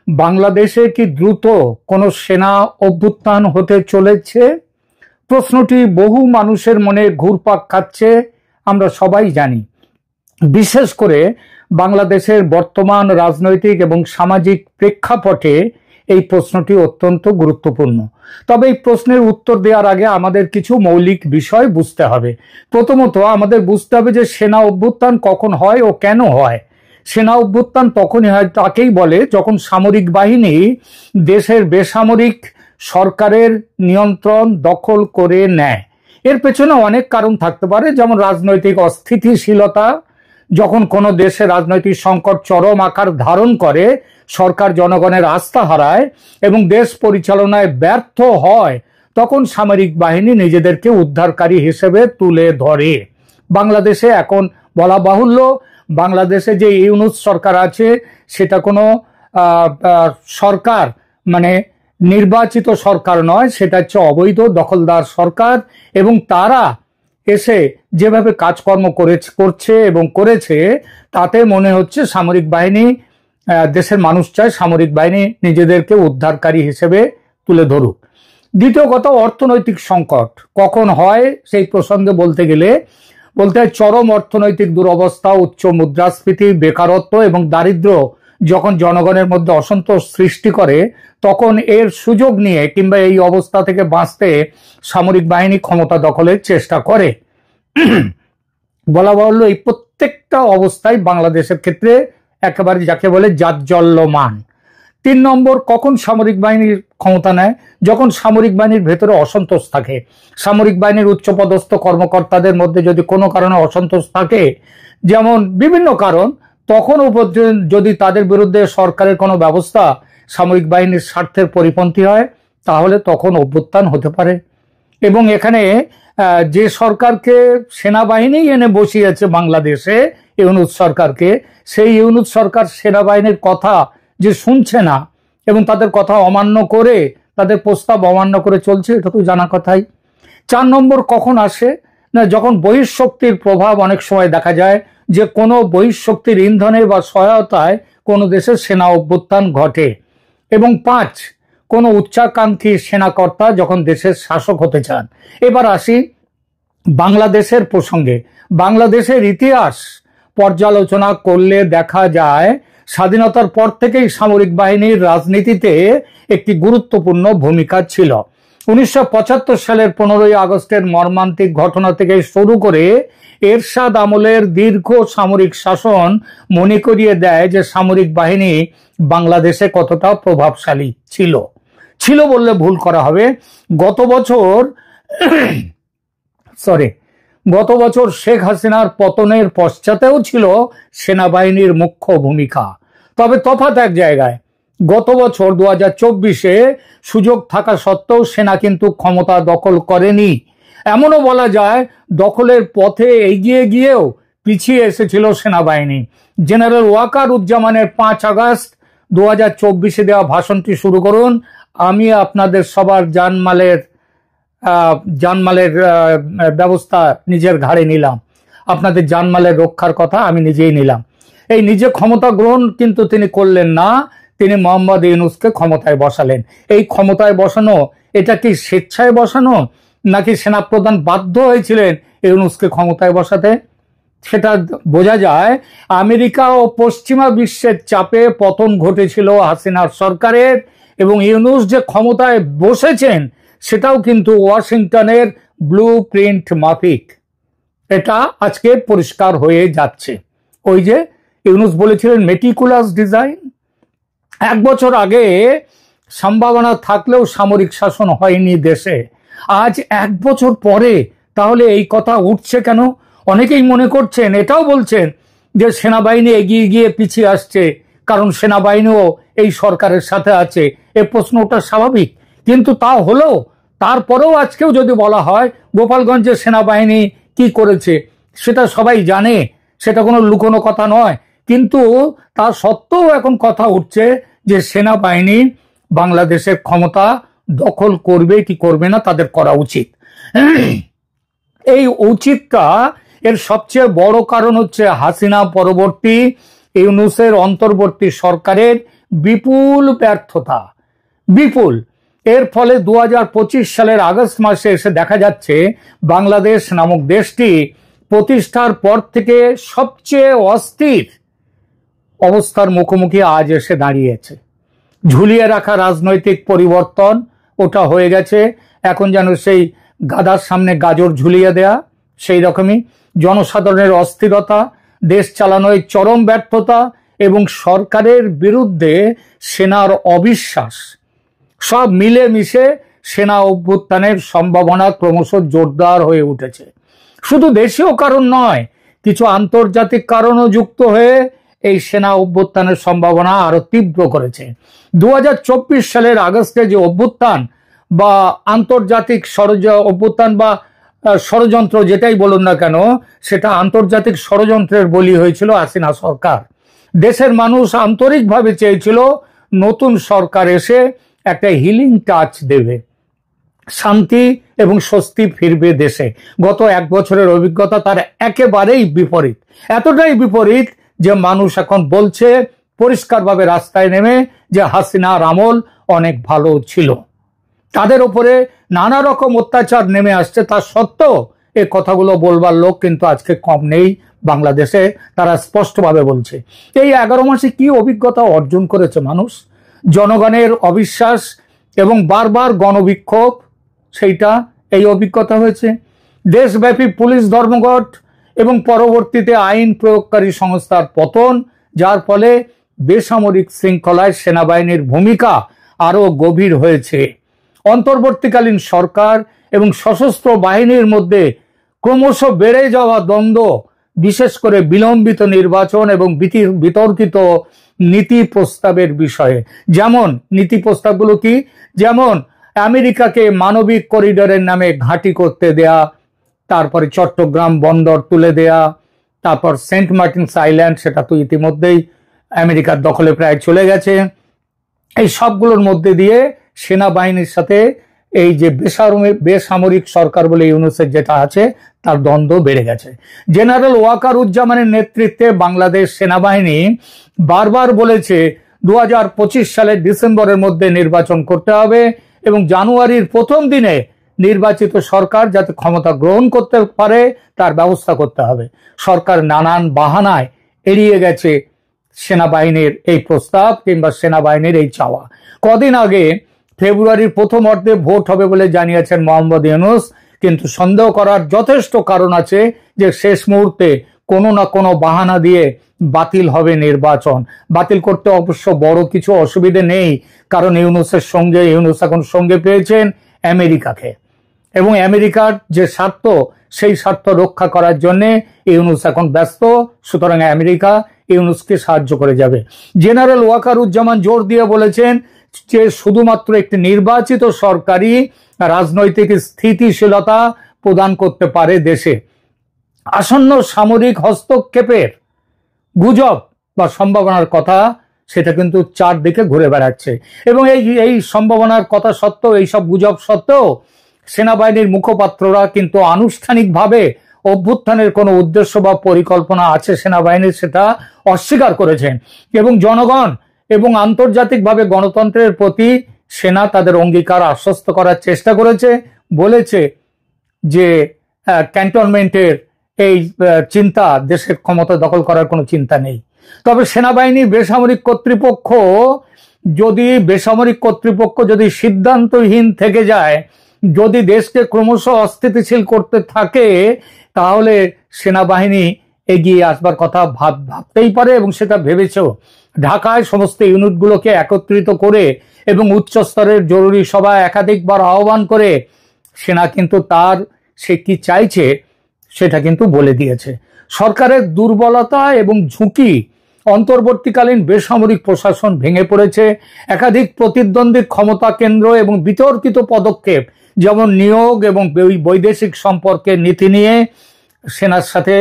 বাংলাদেশে কি দ্রুত কোনো সেনা অভ্যুত্থান হতে চলেছে? প্রশ্নটি বহু মানুষের মনে ঘুরপাক খাচ্ছে, আমরা সবাই জানি। বিশেষ করে বাংলাদেশের বর্তমান রাজনৈতিক এবং সামাজিক প্রেক্ষাপটে এই প্রশ্নটি অত্যন্ত গুরুত্বপূর্ণ। তবে এই প্রশ্নের উত্তর দেওয়ার আগে আমাদের কিছু মৌলিক বিষয় বুঝতে হবে। প্রথমত আমাদের বুঝতে হবে যে সেনা অভ্যুত্থান কখন হয় ও কেন হয়। সেনা অভ্যুত্থান তখনই হয়, তাকেই বলে যখন সামরিক বাহিনী দেশের বেসামরিক সরকারের নিয়ন্ত্রণ দখল করে নেয়। এর পেছনে অনেক কারণ থাকতে পারে, যেমন রাজনৈতিক অস্থিতিশীলতা, যখন কোনো দেশে রাজনৈতিক সংকট চরম আকার ধারণ করে, সরকার জনগণের আস্থা হারায় এবং দেশ পরিচালনায় ব্যর্থ হয়, তখন সামরিক বাহিনী নিজেদেরকে উদ্ধারকারী হিসেবে তুলে ধরে। বাংলাদেশে এখন বলা বাহুল্য, বাংলাদেশে যে ইউনূস সরকার আছে সেটা কোনো সরকার মানে নির্বাচিত সরকার নয়, সেটা হচ্ছে অবৈধ দখলদার সরকার। এবং তারা এসে যেভাবে কাজকর্ম করছে এবং করেছে, তাতে মনে হচ্ছে সামরিক বাহিনী, দেশের মানুষ চায় সামরিক বাহিনী নিজেদেরকে উদ্ধারকারী হিসেবে তুলে ধরুক। দ্বিতীয় কথা, অর্থনৈতিক সংকট কখন হয় সেই প্রসঙ্গে বলতে গেলে চরম অর্থনৈতিক দুরবস্থা, উচ্চ মুদ্রাস্ফীতি, বেকারত্ব এবং দারিদ্র্য যখন জনগণের মধ্যে অসন্তোষ সৃষ্টি করে, তখন এর সুযোগ নিয়ে কিংবা এই অবস্থা থেকে বাঁচতে সামরিক বাহিনী ক্ষমতা দখলের চেষ্টা করে। বলা বাহুল্য, এই প্রত্যেকটা অবস্থায় বাংলাদেশের ক্ষেত্রে একেবারে যাকে বলে জাজ্জল্যমান। 3 নম্বর, কখন সামরিক বাহিনীর ক্ষমতা নেয়? যখন সামরিক বাহিনীর ভেতরে অসন্তোষ থাকে। সামরিক বাহিনীর উচ্চপদস্থ কর্মকর্তাদের মধ্যে যদি কোনো কারণে অসন্তোষ থাকে, যেমন বিভিন্ন কারণ, তখন যদি তাদের বিরুদ্ধে সরকারের কোনো ব্যবস্থা সামরিক বাহিনীর স্বার্থের পরিপন্থী হয়, তাহলে তখন অভ্যুত্থান হতে পারে। এবং এখানে যে সরকারকে সেনাবাহিনী এনে বসিয়েছে বাংলাদেশে, ইউনূস সরকারকে, সেই ইউনূস সরকার সেনাবাহিনীর কথা যে শুনছে না এবং তাদের কথা অমান্য করে, তাদের প্রস্তাব অমান্য করে চলছে, এটা তো জানা কথাই। 4 নম্বর, কখন আসে না, যখন বহিঃশক্তির প্রভাব অনেক সময় দেখা যায় যে কোনো বহিঃশক্তির ইন্ধনে বা সহায়তায় কোনো দেশের সেনা অভ্যুত্থান ঘটে। এবং 5, কোনো উচ্চাকাঙ্ক্ষী সেনাকর্তা যখন দেশের শাসক হতে চান। এবার আসি বাংলাদেশের প্রসঙ্গে। বাংলাদেশের ইতিহাস পর্যালোচনা করলে দেখা যায় স্বাধীনতার পর থেকেই সামরিক বাহিনীর রাজনীতিতে একটি গুরুত্বপূর্ণ ভূমিকা ছিল। 1975 সালের 15ই আগস্টের মর্মান্তিক ঘটনা থেকে শুরু করে এরশাদ আমলের দীর্ঘ সামরিক শাসন মনে করিয়ে দেয় যে সামরিক বাহিনী বাংলাদেশে কতটা প্রভাবশালী ছিল বললে ভুল করা হবে। গত বছর শেখ হাসিনার পতনের পশ্চাতেও ছিল সেনাবাহিনীর মুখ্য ভূমিকা। তবে তফাৎ এক জায়গায়, গত বছর 2024-এ সুযোগ থাকা সত্ত্বেও সেনা কিন্তু ক্ষমতা দখল করেনি। এমনও বলা যায় দখলের পথে এগিয়ে গিয়েও পিছিয়ে এসেছিল সেনাবাহিনী। জেনারেল ওয়াকার উজ্জামানের 5 আগস্ট 2024-এ দেওয়া ভাষণটি শুরু করুন, আমি আপনাদের সবার জানমালের ব্যবস্থা নিজের ঘাড়ে নিলাম, আপনাদের জানমালের রক্ষার কথা আমি নিজেই নিলাম। এই নিজে ক্ষমতা গ্রহণ কিন্তু তিনি করলেন না, তিনি মোহাম্মদ ইউনূসকে ক্ষমতায় বসালেন। এই ক্ষমতায় বসানো, এটা কি স্বেচ্ছায় বসানো নাকি সেনাপ্রধান বাধ্য হয়েছিলেন ইউনূসকে ক্ষমতায় বসাতে? সেটা বোঝা যায় আমেরিকা ও পশ্চিমা বিশ্বের চাপে পতন ঘটেছিল হাসিনার সরকারের, এবং ইউনূস যে ক্ষমতায় বসেছেন সেটাও কিন্তু ওয়াশিংটনের ব্লু প্রিন্ট মাফিক। এটা আজকে পরিষ্কার হয়ে যাচ্ছে। ওই যে ইউনূস বলেছিলেন মেটিকুলাস ডিজাইন। 1 বছর আগে সম্ভাবনা থাকলেও সামরিক শাসন হয়নি দেশে, আজ 1 বছর পরে তাহলে এই কথা উঠছে কেন? অনেকেই মনে করছেন, এটাও বলছেন যে সেনাবাহিনী এগিয়ে গিয়ে পিছিয়ে আসছে, কারণ সেনাবাহিনীও এই সরকারের সাথে আছে। এ প্রশ্নটা স্বাভাবিক, কিন্তু তা হলো তারপরেও আজকেও যদি বলা হয় গোপালগঞ্জের সেনাবাহিনী কি করেছে সেটা সবাই জানে, সেটা কোনো লুকোনো কথা নয়। কিন্তু তা সত্ত্বেও এখন কথা উঠছে যে সেনাবাহিনী বাংলাদেশের ক্ষমতা দখল করবে কি করবে না, তাদের করা উচিত। এই উচিতটা এর সবচেয়ে বড় কারণ হচ্ছে হাসিনা পরবর্তী ইউনূসের অন্তর্বর্তী সরকারের বিপুল ব্যর্থতা, বিপুল। এর ফলে 2025 সালের আগস্ট মাসে এসে দেখা যাচ্ছে বাংলাদেশ নামক দেশটি প্রতিষ্ঠার পর থেকে সবচেয়ে অস্থির অবস্থার মুখোমুখি আজ এসে দাঁড়িয়েছে। ঝুলিয়ে রাখা রাজনৈতিক পরিবর্তন ওটা হয়ে গেছে, এখন যেন সেই গাদার সামনে গাজর ঝুলিয়ে দেয়া, সেই রকমই জনসাধারণের অস্থিরতা, দেশ চালানোয় চরম ব্যর্থতা এবং সরকারের বিরুদ্ধে সেনার অবিশ্বাস, সব মিলেমিশে সেনা অভ্যুত্থানের সম্ভাবনা ক্রমশ জোরদার হয়ে উঠেছে। শুধু দেশীয় কারণ নয়, কিছু আন্তর্জাতিক কারণও যুক্ত হয়ে এই সেনা অভ্যুত্থানের সম্ভাবনা আরো তীব্র করেছে। 2024 সালের আগস্টে যে অভ্যুত্থান বা আন্তর্জাতিক অভ্যুত্থান বা ষড়যন্ত্র যেটাই বলুন না কেন, সেটা আন্তর্জাতিক ষড়যন্ত্রের বলি হয়েছিল হাসিনা সরকার। দেশের মানুষ আন্তরিকভাবে চেয়েছিল নতুন সরকার এসে একটা হিলিং টাচ দেবে, শান্তি এবং স্বস্তি ফিরবে দেশে। গত 1 বছরের অভিজ্ঞতা তার একেবারেই বিপরীত, এতটাই বিপরীত যে মানুষ এখন বলছে পরিষ্কারভাবে রাস্তায় নেমে যে হাসিনার আমল অনেক ভালো ছিল। তাদের উপরে নানা রকম অত্যাচার নেমে আসছে, তা সত্ত্বেও এই কথাগুলো বলবার লোক কিন্তু আজকে কম নেই বাংলাদেশে, তারা স্পষ্টভাবে বলছে। এই 11 মাসে কি অভিজ্ঞতা অর্জন করেছে মানুষ? জনগণের অবিশ্বাস এবং বারবার গণবিক্ষোভ, সেইটা এই অভিজ্ঞতা হয়েছে। দেশব্যাপী পুলিশ ধর্মঘট এবং পরবর্তীতে আইন প্রয়োগকারী সংস্থার পতন, যার ফলে বেসামরিক শৃঙ্খলায় সেনাবাহিনীর ভূমিকা আরো গভীর হয়েছে। অন্তর্বর্তীকালীন সরকার এবং সশস্ত্র বাহিনীর মধ্যে ক্রমশ বেড়ে যাওয়া দ্বন্দ্ব, বিশেষ করে বিলম্বিত নির্বাচন এবং বিতর্কিত নীতি প্রস্তাবের বিষয়ে। যেমন নীতি প্রস্তাবগুলো কি? যেমন আমেরিকাকে মানবিক করিডোরের নামে ঘাঁটি করতে দেয়া, তারপরে চট্টগ্রাম বন্দর তুলে দেয়া, তারপর সেন্ট মার্টিনস আইল্যান্ড, সেটা তো ইতিমধ্যেই আমেরিকার দখলে প্রায় চলে গেছে। এই সবগুলোর মধ্যে দিয়ে সেনাবাহিনীর সাথে এই যে বেসামরিক সরকার বলে ইউনূসের যেটা আছে তার দ্বন্দ্ব বেড়ে গেছে। জেনারেল ওয়াকারুজ্জামানের নেতৃত্বে বাংলাদেশ সেনাবাহিনী বারবার বলেছে 2025 সালের ডিসেম্বরের মধ্যে নির্বাচন করতে হবে এবং জানুয়ারির প্রথম দিনে নির্বাচিত সরকার যাতে ক্ষমতা গ্রহণ করতে পারে তার ব্যবস্থা করতে হবে। সরকার নানান বাহানায় এড়িয়ে গেছে সেনাবাহিনীর এই প্রস্তাব কিংবা সেনাবাহিনীর এই চাওয়া। কদিন আগে ফেব্রুয়ারির প্রথম অর্ধে ভোট হবে বলে জানিয়েছেন মোহাম্মদ ইউনূস, কিন্তু সন্দেহ করার যথেষ্ট কারণ আছে যে শেষ মুহূর্তে কোনো না কোনো বাহানা দিয়ে বাতিল হবে নির্বাচন। বাতিল করতে অবশ্য বড় কিছু অসুবিধে নেই, কারণ ইউনূস এখন সঙ্গে পেয়েছেন আমেরিকাকে, এবং আমেরিকার যে স্বার্থ সেই স্বার্থ রক্ষা করার জন্য ইউনূস এখন ব্যস্ত, সুতরাং আমেরিকা ইউনূসকে সাহায্য করে যাবে। জেনারেল ওয়াকারুজ্জামান জোর দিয়ে বলেছেন যে শুধুমাত্র একটি নির্বাচিত সরকারই রাজনৈতিক স্থিতিশীলতা প্রদান করতে পারে দেশে। আসন্ন সামরিক হস্তক্ষেপের গুজব বা সম্ভাবনার কথা সেটা কিন্তু চারদিকে ঘুরে বেড়াচ্ছে, এবং এই সম্ভাবনার কথা সত্ত্বেও, এইসব গুজব সত্ত্বেও সেনাবাহিনীর মুখপাত্ররা কিন্তু আনুষ্ঠানিকভাবে অভ্যুত্থানের কোনো উদ্দেশ্য বা পরিকল্পনা আছে সেনাবাহিনীর সেটা অস্বীকার করেছেন, এবং জনগণ এবং আন্তর্জাতিকভাবে গণতন্ত্রের প্রতি সেনা তাদের অঙ্গীকার আশ্বস্ত করার চেষ্টা করেছে। বলেছে যে ক্যান্টনমেন্টের এই চিন্তা, দেশের ক্ষমতা দখল করার কোনো চিন্তা নেই। তবে সেনাবাহিনী বেসামরিক কর্তৃপক্ষ যদি সিদ্ধান্তহীন থেকে যায়, যদি দেশকে ক্রমশ অস্থিতিশীল করতে থাকে, তাহলে সেনাবাহিনী এগিয়ে আসবার কথা ভাবতেই পারে, এবং সেটা ভেবেছেও। ঢাকায় সমস্ত ইউনিটগুলোকে একত্রিত করে এবং উচ্চ স্তরের জরুরি সভা একাধিকবার আহ্বান করে সেনা কিন্তু সে কি চাইছে সেটা কিন্তু বলে দিয়েছে। সরকারের দুর্বলতা এবং ঝুঁকি, অন্তর্বর্তীকালীন বেসামরিক প্রশাসন ভেঙে পড়েছে, একাধিক প্রতিদ্বন্দ্বী ক্ষমতা কেন্দ্র এবং বিতর্কিত পদক্ষেপ যেমন নিয়োগ এবং বৈদেশিক সম্পর্কের নীতি নিয়ে সেনার সাথে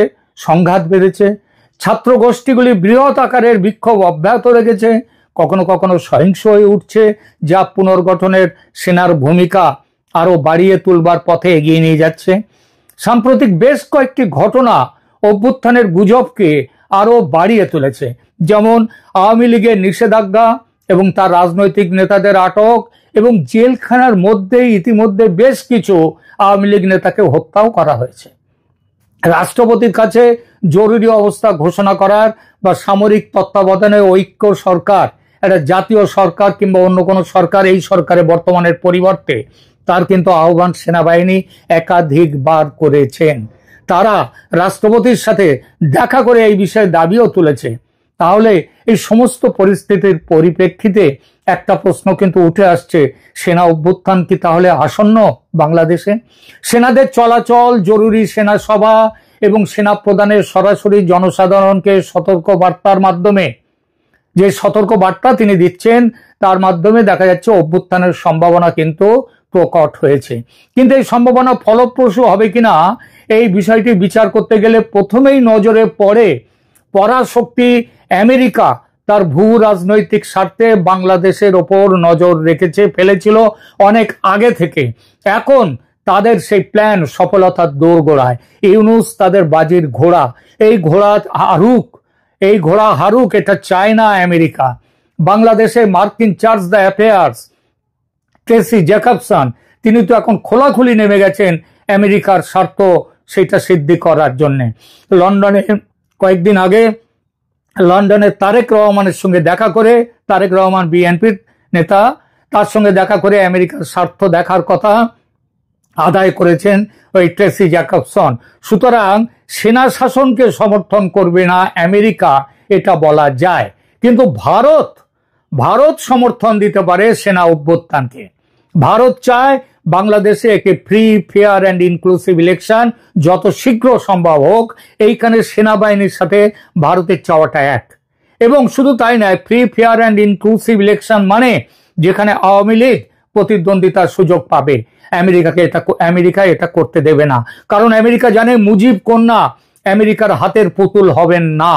সংঘাত বেড়েছে। ছাত্র গোষ্ঠীগুলি বৃহৎ আকারের বিক্ষোভ অব্যাহত রেখেছে, কখনো কখনো সহিংস হয়ে উঠছে, যা পুনর্গঠনের সেনার ভূমিকা আরো বাড়িয়ে তুলবার পথে এগিয়ে নিয়ে যাচ্ছে। সাম্প্রতিক বেশ কয়েকটি ঘটনা অভ্যুত্থানের গুজবকে আরো বাড়িয়ে তুলেছে, যেমন আওয়ামী লীগের নিষেধাজ্ঞা এবং তার রাজনৈতিক নেতাদের আটক, এবং জেলখানার মধ্যেই ইতিমধ্যে বেশ কিছু আওয়ামী লীগ নেতাকে হত্যাও করা হয়েছে। রাষ্ট্রপতির কাছে জরুরি অবস্থা ঘোষণা করার বা সামরিক তত্ত্বাবধানে ঐক্য সরকার, একটা জাতীয় সরকার কিংবা অন্য কোনো সরকার, এই সরকারের বর্তমানের পরিবর্তে তার কিন্তু আহ্বান সেনাবাহিনী একাধিকবার করেছেন। তারা রাষ্ট্রপতির সাথে দেখা করে এই বিষয়ে দাবিও তুলেছে। তাহলে এই সমস্ত পরিস্থিতির পরিপ্রেক্ষিতে একটা প্রশ্ন কিন্তু উঠে আসছে, সেনা অভ্যুত্থান কি তাহলে আসন্ন বাংলাদেশে? সেনাদের চলাচল, জরুরি সেনা সভা এবং সেনা প্রদানের সরাসরি জনসাধারণকে সতর্ক বার্তার মাধ্যমে, যে সতর্ক বার্তা তিনি দিচ্ছেন তার মাধ্যমে দেখা যাচ্ছে অভ্যুত্থানের সম্ভাবনা কিন্তু প্রকট হয়েছে। কিন্তু এই সম্ভাবনা ফলপ্রসূ হবে কিনা এই বিষয়টি বিচার করতে গেলে প্রথমেই নজরে পড়ে পরাশক্তি আমেরিকা তার ভূ রাজনৈতিক স্বার্থে বাংলাদেশের ওপর নজর ফেলেছিল অনেক আগে থেকে। এখন তাদের সেই প্ল্যান সফলতার দোরগোড়ায়। ইউনূস তাদের বাজির ঘোড়া, এই ঘোড়া হারুক এটা চায় না আমেরিকা। বাংলাদেশে মার্কিন charge d' affaires Tracy Jacobson তিনি তো এখন খোলাখুলি নেমে গেছেন আমেরিকার স্বার্থ সেটা সিদ্ধি করার জন্য। লন্ডনে কয়েকদিন আগে লন্ডনে তারেক রহমানের সঙ্গে দেখা করে, তারেক রহমান বিএনপির নেতা, তার সঙ্গে দেখা করে আমেরিকার স্বার্থ দেখার কথা আদায় করেছেন ওই ট্রেসি জ্যাকবসন। সুতরাং সেনা শাসনকে সমর্থন করবে না আমেরিকা এটা বলা যায়, কিন্তু ভারত সমর্থন দিতে পারে সেনা অভ্যুত্থানকে। ভারত চায় বাংলাদেশে একটি free, fair and inclusive election যত শীঘ্র সম্ভব হোক। এইখানে সেনাবাহিনীর সাথে ভারতের চাওয়াটা এক। এবং শুধু তাই নয়, free, fair and inclusive election মানে যেখানে আওয়ামী লীগ প্রতিদ্বন্দ্বিতার সুযোগ পাবে। আমেরিকা এটা করতে দেবে না, কারণ আমেরিকা জানে মুজিব কন্যা আমেরিকার হাতের পুতুল হবেন না।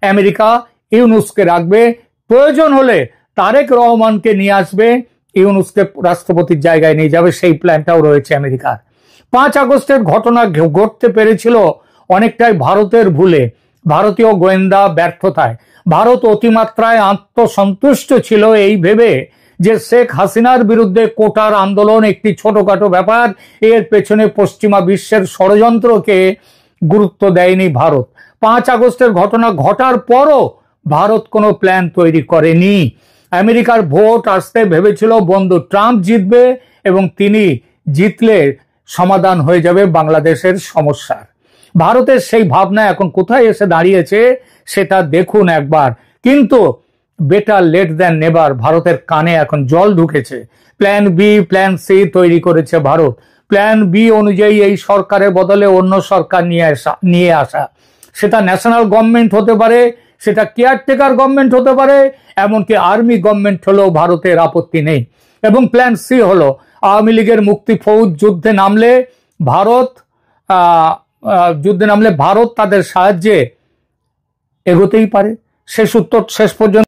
আমেরিকা ইউনূসকে রাখবে, প্রয়োজন হলে তারেক রহমানকে নিয়ে আসবে, ইউনূসকে রাষ্ট্রপতির জায়গায় নিয়ে যাবে, সেই প্ল্যানটাও রয়েছে আমেরিকার। 5 আগস্টের ঘটনা ঘটতে পেরেছিল অনেকটাই ভারতের ভুলে, ভারতীয় গোয়েন্দা ব্যর্থতায়। ভারত অতিমাত্রায় আত্মসন্তুষ্ট ছিল এই ভেবে যে শেখ হাসিনার বিরুদ্ধে কোটার আন্দোলন একটি ছোটখাটো ব্যাপার, এর পেছনে পশ্চিমা বিশ্বের ষড়যন্ত্রকে গুরুত্ব দেয়নি ভারত। 5 আগস্টের ঘটনা ঘটার পরও ভারত কোনো প্ল্যান তৈরি করেনি। আমেরিকার ভোট আসতে ভেবেছিল বন্ধু ট্রাম্প জিতবে এবং তিনি জিতলে সমাধান হয়ে যাবে বাংলাদেশের সমস্যার। ভারতের সেই ভাবনা এখন কোথায় এসে দাঁড়িয়েছে সেটা দেখুন একবার। কিন্তু বেটার লেট দ্যান নেভার, ভারতের কানে এখন জল ঢুকেছে। প্ল্যান বি, প্ল্যান সি তৈরি করেছে ভারত। প্ল্যান বি অনুযায়ী এই সরকারের বদলে অন্য সরকার নিয়ে আসা, সেটা ন্যাশনাল গভর্নমেন্ট হতে পারে, সেটা কেয়ারটেকার গভর্নমেন্ট হতে পারে, এমনকি আর্মি গভর্নমেন্ট হলেও ভারতের আপত্তি নেই। এবং প্ল্যান সি হলো আওয়ামী লীগের মুক্তি ফৌজ যুদ্ধে নামলে ভারত তাদের সাহায্যে এগোতেই পারে। শেষ পর্যন্ত